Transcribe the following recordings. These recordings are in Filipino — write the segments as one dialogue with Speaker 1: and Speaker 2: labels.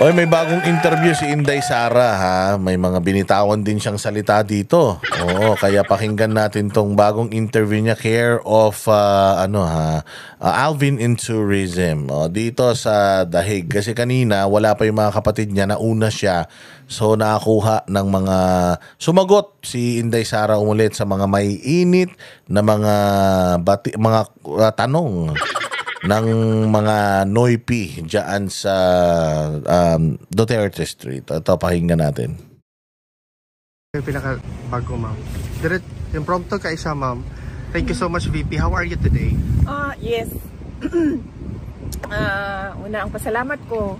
Speaker 1: Oy, may bagong interview si Inday Sara ha. May mga binitawan din siyang salita dito. Oo, kaya pakinggan natin tong bagong interview niya, care of Alvin in Tourism. Dito sa Dahig. Kasi kanina wala pa yung mga kapatid niya, nauna siya. So nakakuha ng mga sumagot si Inday Sara umulit sa mga may init na mga tanong ng mga Noipi dyan sa Duterte Street. Ito, pakinggan natin.
Speaker 2: Yung pinaka-bago, ma'am. Direct, impromptu ka isa, ma'am. Thank you so much, VP. How are you today?
Speaker 3: Yes. Una, ang pasalamat ko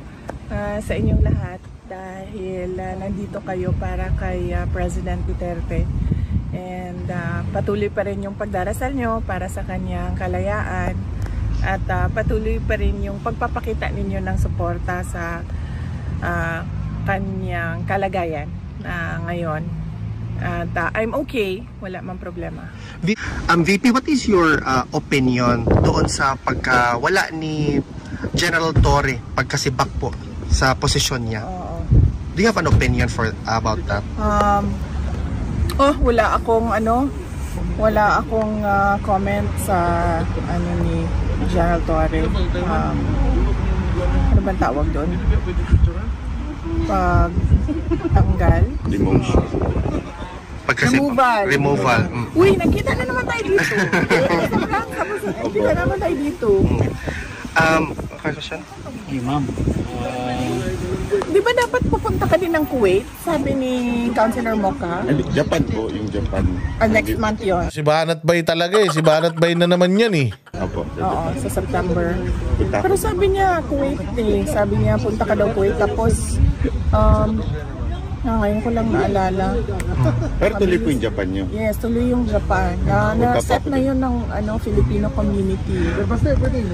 Speaker 3: sa inyong lahat dahil nandito kayo para kay President Duterte. And patuloy pa rin yung pagdarasal nyo para sa kanyang kalayaan. At patuloy pa rin yung pagpapakita ninyo ng suporta sa kanyang kalagayan ngayon. At I'm okay, wala mang problema.
Speaker 2: VP, what is your opinion doon sa pagkawala ni General Torre pagkasibak po sa posisyon niya? Do you have an opinion about that? Wala akong comment sa ni General Torre. Ano bang tawag doon? Pagtanggal? Removal. Uy, nakita na naman tayo dito. Nakita na naman tayo dito. Question?
Speaker 4: Hey, ma'am.
Speaker 3: Di ba dapat pupunta ka din ng Kuwait? Sabi ni Councilor Mocha.
Speaker 5: Japan po, yung Japan.
Speaker 3: Next month yun.
Speaker 1: Si Banat Bay talaga eh. Si Banat Bay na naman yan eh.
Speaker 5: Opo.
Speaker 3: Oo, sa September. Pero sabi niya Kuwait eh. Sabi niya punta ka daw Kuwait. Tapos, ngayon ko lang naalala.
Speaker 5: Pero tuloy po yung Japan nyo?
Speaker 3: Yes, tuloy yung Japan. Na-set na yun ng Filipino community.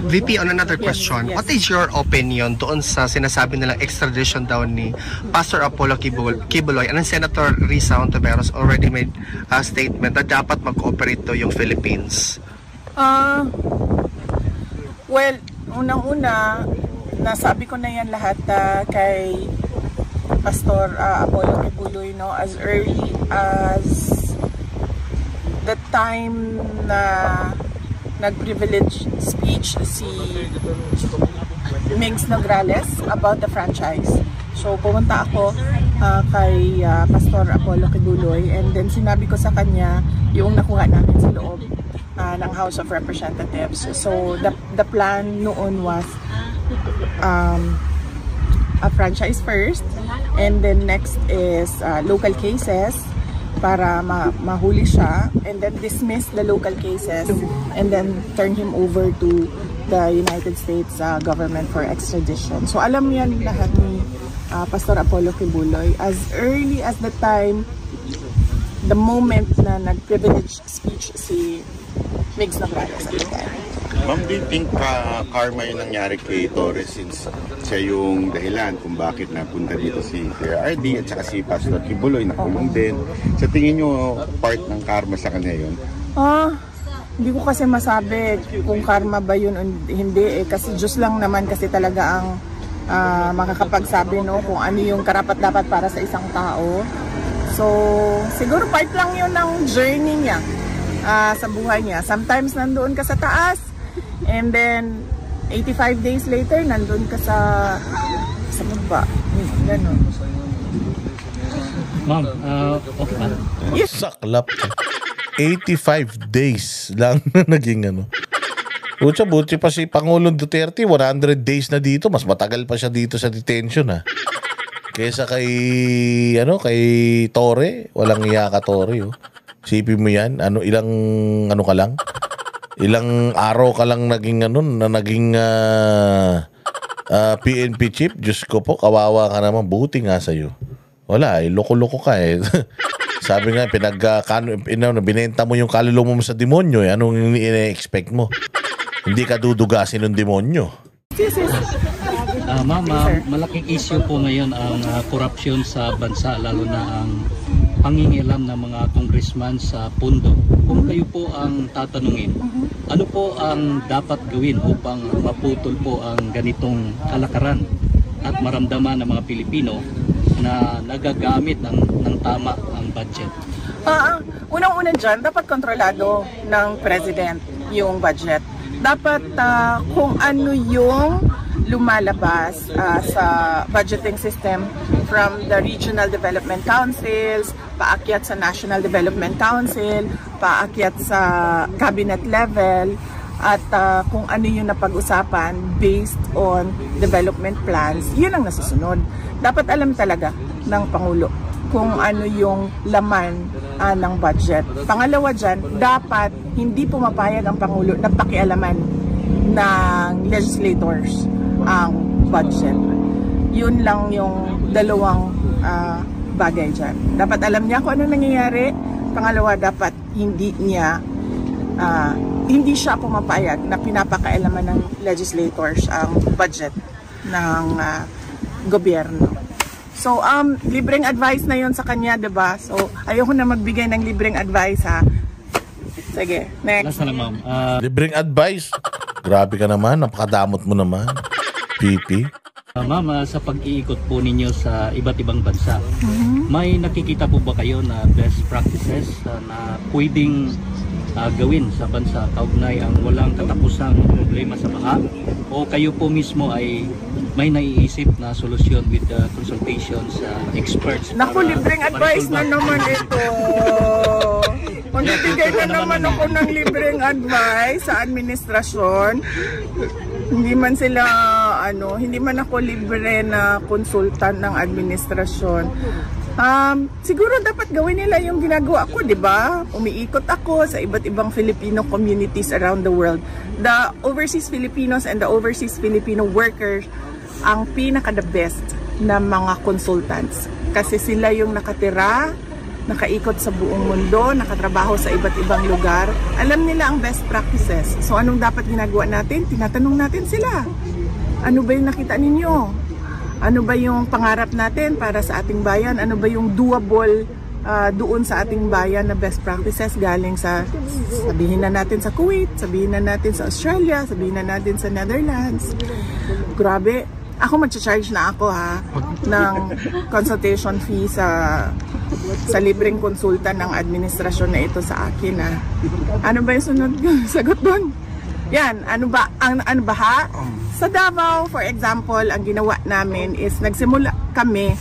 Speaker 2: VP, on another question.
Speaker 3: Yes.
Speaker 2: What is your opinion doon sa sinasabi nilang extradition daw ni Pastor Apollo Kibuloy and Senator Risa Hontiveros already made a statement na dapat mag-cooperate daw yung Philippines?
Speaker 3: Well, unang-una, nasabi ko na yan lahat kay Pastor Apollo Kibuloy, as early as the time na nag-privilege speech si Migs Nograles about the franchise. So pumunta ako kay Pastor Apollo Kibuloy, and then sinabi ko sa kanya yung nakuha namin sa loob ng House of Representatives. So the plan noon was a franchise first, and then next is local cases para mahuli siya, and then dismiss the local cases, and then turn him over to the United States government for extradition. So alam yan lahat ni Pastor Apollo Kibuloy as early as the moment na nag-privilege speech si Migs Nograles at the time.
Speaker 5: Ma'am, do you think karma yung nangyari kay Torres since siya yung dahilan kung bakit napunta dito si RD at saka si Pastor Kibuloy nakulong din? Sa tingin nyo, part ng karma sa kanya yun?
Speaker 3: Hindi ko kasi masabi kung karma ba yun o hindi kasi Diyos lang naman kasi talaga ang makakapagsabi kung ano yung karapat-dapat para sa isang tao. So, siguro part lang yun ng journey niya sa buhay niya. Sometimes nandoon ka sa taas, and then 85 days later nandoon ka sa baba. Ganun.
Speaker 4: Ma'am, okay man.
Speaker 1: Yes. Saklap. 85 days lang naging buti pa si Pangulong Duterte 100 days na dito. Mas matagal pa siya dito sa detention kaysa kay Torre. Walang iya ka Torre. Sipin mo yan, ilang ka lang? Ilang araw ka lang naging PNP chief. Diyos ko po, kawawa ka naman. Buti nga sa'yo. Wala, loko-loko ka Sabi nga, binenta mo yung kaluluwa mo sa demonyo. Anong ine-expect mo? Hindi ka dudugasin ng demonyo.
Speaker 4: Ma'am, malaking issue po ngayon ang korupsyon sa bansa, lalo na ang pangingialam ng mga congressman sa pondo. Kung kayo po ang tatanungin, ano po ang dapat gawin upang maputol po ang ganitong kalakaran at maramdaman ng mga Pilipino na nagagamit ng tama ang budget?
Speaker 3: Unang-una dyan, dapat kontrolado ng President yung budget. Dapat kung ano yung lumalabas sa budgeting system from the Regional Development Councils, paakyat sa National Development Council, paakyat sa cabinet level, at kung ano yung napag-usapan based on development plans, yun ang nasusunod. Dapat alam talaga ng Pangulo kung ano yung laman ng budget. Pangalawa dyan, dapat hindi pumapayag ang Pangulo na pakialaman ng legislators ang budget. Yun lang yung dalawang bagay dyan. Dapat alam niya kung ano nangyayari. Pangalawa, dapat hindi siya pumapayag na pinapakailaman ng legislators ang budget ng gobyerno. So, libreng advice na yon sa kanya, diba? So, ayoko na magbigay ng libreng advice, ha? Sige, next.
Speaker 4: Last na lang, ma'am.
Speaker 1: Libreng advice. Grabe ka naman, napakadamot mo naman. PP.
Speaker 4: Ma'am, sa pag-iikot po ninyo sa iba't ibang bansa, may nakikita po ba kayo na best practices na pwedeng gawin sa bansa kaugnay ang walang katapusang problema sa baha? O kayo po mismo ay may naiisip na solusyon with the consultations experts?
Speaker 3: Naku, libreng advice na naman ito. Magbibigay na naman ako ng libreng advice sa administrasyon. Hindi man ako libre na konsultan ng administrasyon. Siguro dapat gawin nila yung ginagawa ko, di ba? Umiikot ako sa iba't ibang Filipino communities around the world. The overseas Filipinos and the overseas Filipino workers ang pinaka-the best na mga consultants. Kasi sila yung nakatira, nakaikot sa buong mundo, nakatrabaho sa iba't ibang lugar. Alam nila ang best practices. So anong dapat ginagawa natin? Tinatanong natin sila. Ano ba yung nakita ninyo? Ano ba yung pangarap natin para sa ating bayan? Ano ba yung doable doon sa ating bayan na best practices galing sa, sabihin na natin sa Kuwait, sabihin na natin sa Australia, sabihin na natin sa Netherlands. Grabe. Ako mag-charge na ako ng consultation fee sa libreng konsulta ng administrasyon na ito sa akin. Ano ba yung sunod sagot doon? Yan, ano ba sa Davao, for example, ang ginawa namin is nagsimula kami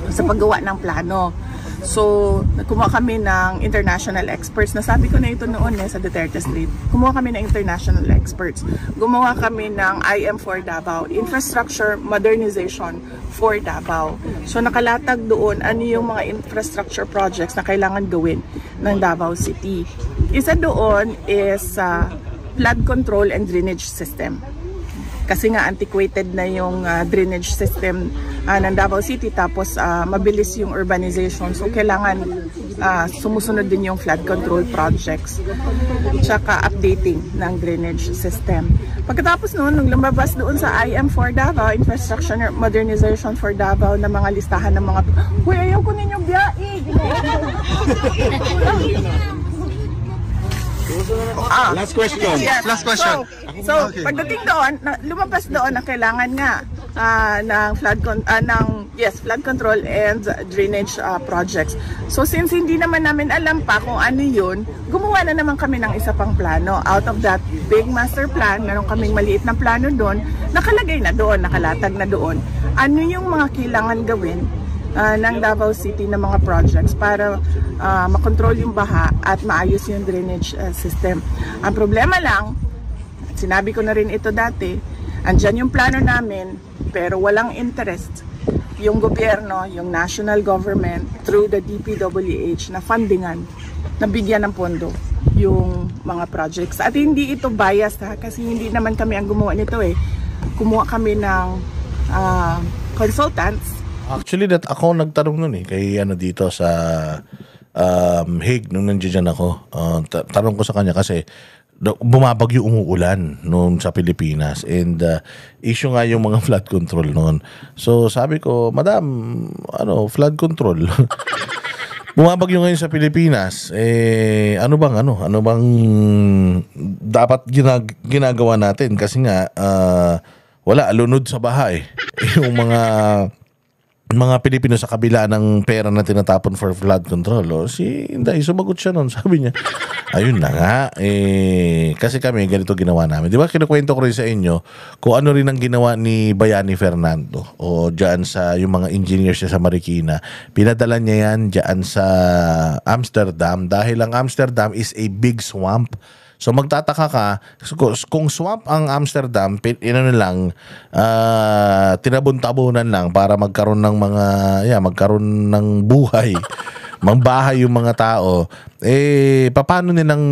Speaker 3: sa paggawa ng plano. So, kumuha kami ng international experts. Nasabi ko na ito noon sa Duterte Street. Kumuha kami ng international experts. Gumawa kami ng IM for Davao, Infrastructure Modernization for Davao. So, nakalatag doon ano yung mga infrastructure projects na kailangan gawin ng Davao City. Isa doon is flood control and drainage system. Kasi nga antiquated na yung drainage system ng Davao City, tapos mabilis yung urbanization. So kailangan sumusunod din yung flood control projects. Tsaka updating ng drainage system. Pagkatapos noon, nung lumabas doon sa IM for Davao, Infrastructure Modernization for Davao, na mga listahan ng mga, "Uy, ayaw ko ninyong biyahe!"
Speaker 5: Last question.
Speaker 3: Yes.
Speaker 2: Last question.
Speaker 3: So, pagdating doon, lumabas doon na kailangan nga ng flood control and drainage projects. So, since hindi naman namin alam pa kung ano yun, gumawa na naman kami ng isa pang plano. Out of that big master plan, meron kaming maliit na plano doon, nakalagay na doon, nakalatag na doon. Ano yung mga kailangan gawin ng Davao City na mga projects para makontrol yung baha at maayos yung drainage system. Ang problema lang, sinabi ko na rin ito dati, andyan yung plano namin pero walang interest yung gobyerno, yung national government through the DPWH na fundingan, na bigyan ng pondo yung mga projects. At hindi ito biased kasi hindi naman kami ang gumawa nito Kumuha kami ng consultants.
Speaker 1: Actually, ako nagtanong nun kay dito sa Hague nung nandiyan ako. Tanong ko sa kanya kasi bumabagyo, umuulan noon sa Pilipinas, and issue nga yung mga flood control noon. So sabi ko, "Madam, flood control?" Bumabagyo ngayon sa Pilipinas, ano bang dapat ginagawa natin? Kasi nga wala, lunod sa bahay. Yung mga Pilipino sa kabila ng pera na tinatapon for flood control. O, si Inday, sumagot siya nun. Sabi niya, ayun na nga. Kasi kami, ganito ginawa namin. Di ba, kinukwento ko rin sa inyo kung ano rin ang ginawa ni Bayani Fernando o dyan sa yung mga engineers niya sa Marikina. Pinadala niya yan dyan sa Amsterdam dahil ang Amsterdam is a big swamp. So magtataka ka, kung swamp ang Amsterdam, tinabon-tabunan lang para magkaroon ng magkaroon ng buhay, mangbahay yung mga tao, paano nilang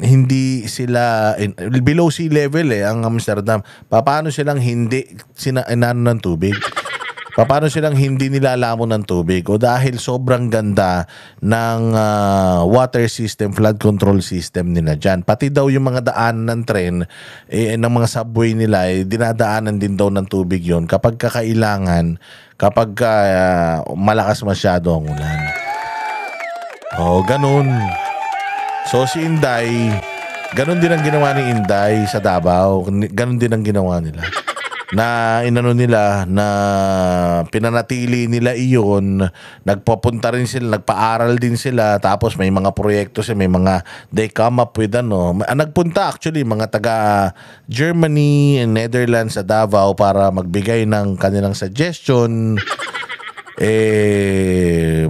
Speaker 1: hindi sila, below sea level ang Amsterdam, paano silang hindi inano ng tubig? Paano silang hindi nilalamon ng tubig? O dahil sobrang ganda ng water system, flood control system nila dyan. Pati daw yung mga daan ng tren, ng mga subway nila, dinadaanan din daw ng tubig yon kapag kakailangan, kapag malakas masyado ang ulan. O, ganun. So si Inday, ganun din ang ginawa ni Inday sa Davao. Ganun din ang ginawa nila. Na inano nila, na pinanatili nila iyon, nagpapunta rin sila, nagpaaral din sila, tapos may mga proyekto sila, may mga they come up with nagpunta actually mga taga Germany and Netherlands sa Davao para magbigay ng kanilang suggestion.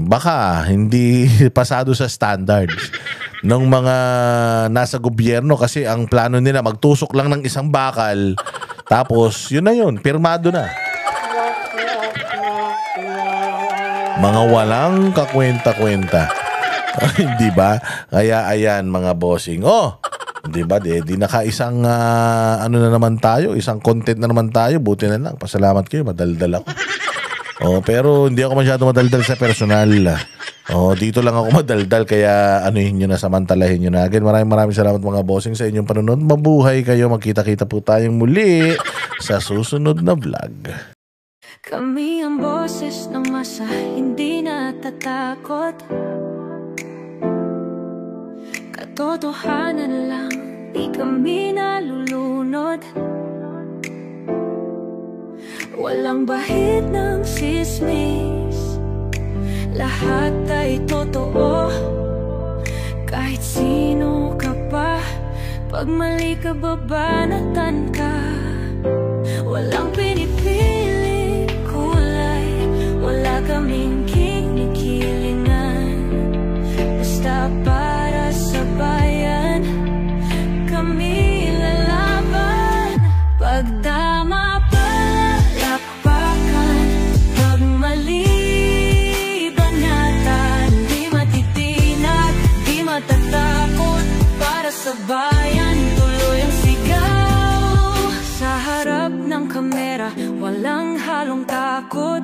Speaker 1: Baka hindi pasado sa standards ng mga nasa gobyerno, kasi ang plano nila magtusok lang ng isang bakal. Tapos, yun na yun. Pirmado na. Mga walang kakwenta-kwenta. Di ba? Kaya ayan mga bossing. Oh, di ba? Di naka-isang ano na naman tayo. Isang content na naman tayo. Buti na lang. Pasalamat kayo. Madaldal ako. Oh, pero hindi ako masyado madaldal sa personal. Oh, dito lang ako madaldal, kaya anuhin nyo na, samantalahin nyo na. Again, maraming salamat mga bossing sa inyong panonood. Mabuhay kayo, magkita-kita po tayong muli sa susunod na vlog.
Speaker 6: Kami ang boses ng masa, hindi natatakot. Katotohanan lang, di kami nalulunod. Walang bahid ng sismis, lahat ay totoo. Kahit sino ka pa, pag mali ka babanatan ka. Walang pinipili kulay, wala kaming kinikilingan. Basta para sa bayan, kami lalaban. Pag tama palapakan, pag mali banatan. Di matitinag, di matatakot, para sa bayan tuloy ang sigaw. Sa harap ng kamera, walang halong takot.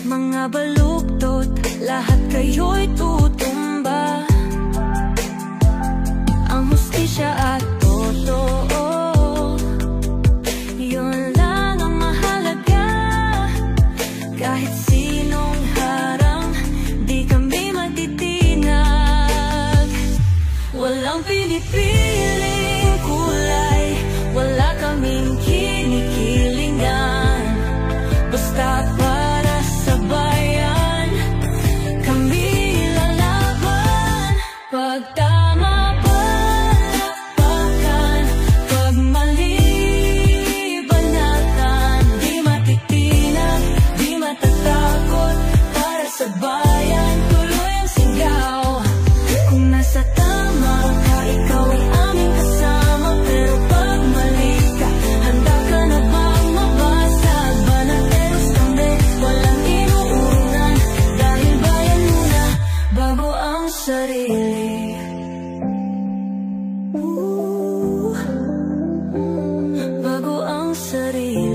Speaker 6: Mga baluktot, lahat kayo'y tutumba. Ang hustisya at totoo, yun lang ang mahalaga. Kahit sinong harang, di kami matitinag. Walang pinipiling kulay, wala kaming kinikilingan. Basta para sa bayan, kami lalaban. Pag tama palapakan, pag mali banatan. Di matitinag, di matatakot, para sa bayan tuloy ang sigaw. Kung nasa tama ka, ikaw ay aming kasama. Pero pag mali ka, handa ka na bang mabasag? Banateros kami, walang inuunan. Dahil bayan muna, bago ang sarili. Bago ang sarili.